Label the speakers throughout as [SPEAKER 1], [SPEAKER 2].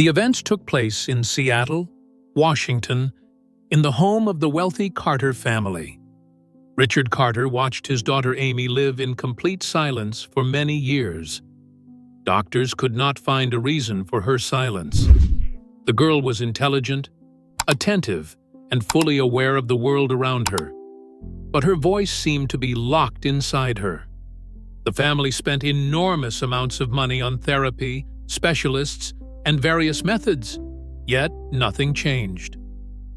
[SPEAKER 1] The events took place in Seattle, Washington, in the home of the wealthy Carter family. Richard Carter watched his daughter Amy live in complete silence for many years. Doctors could not find a reason for her silence. The girl was intelligent, attentive, and fully aware of the world around her. But her voice seemed to be locked inside her. The family spent enormous amounts of money on therapy, specialists, and various methods, yet nothing changed.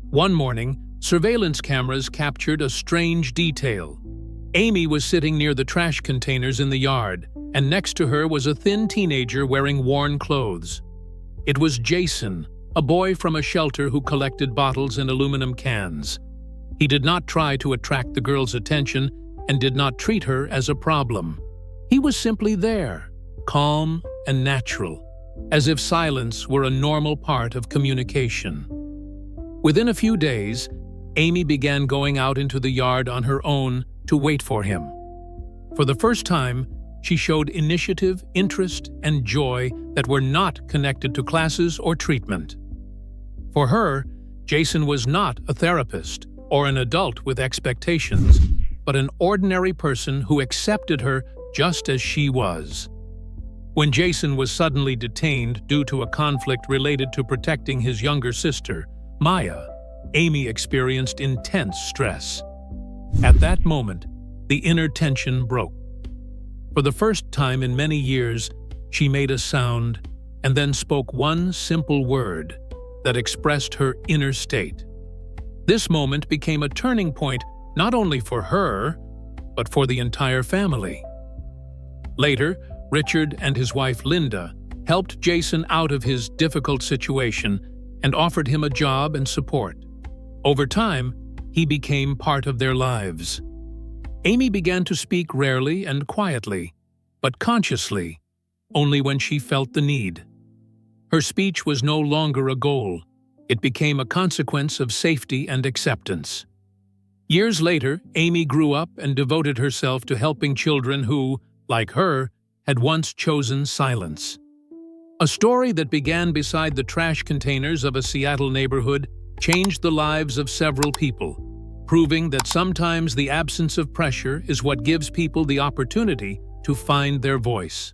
[SPEAKER 1] One morning, surveillance cameras captured a strange detail. Amy was sitting near the trash containers in the yard, and next to her was a thin teenager wearing worn clothes. It was Jason, a boy from a shelter who collected bottles and aluminum cans. He did not try to attract the girl's attention and did not treat her as a problem. He was simply there, calm and natural, as if silence were a normal part of communication. Within a few days, Amy began going out into the yard on her own to wait for him. For the first time, she showed initiative, interest, and joy that were not connected to classes or treatment. For her, Jason was not a therapist or an adult with expectations, but an ordinary person who accepted her just as she was. When Jason was suddenly detained due to a conflict related to protecting his younger sister, Maya, Amy experienced intense stress. At that moment, the inner tension broke. For the first time in many years, she made a sound and then spoke one simple word that expressed her inner state. This moment became a turning point not only for her, but for the entire family. Later, Richard and his wife Linda helped Jason out of his difficult situation and offered him a job and support. Over time, he became part of their lives. Amy began to speak rarely and quietly, but consciously, only when she felt the need. Her speech was no longer a goal. It became a consequence of safety and acceptance. Years later, Amy grew up and devoted herself to helping children who, like her, had once chosen silence. A story that began beside the trash containers of a Seattle neighborhood changed the lives of several people, proving that sometimes the absence of pressure is what gives people the opportunity to find their voice.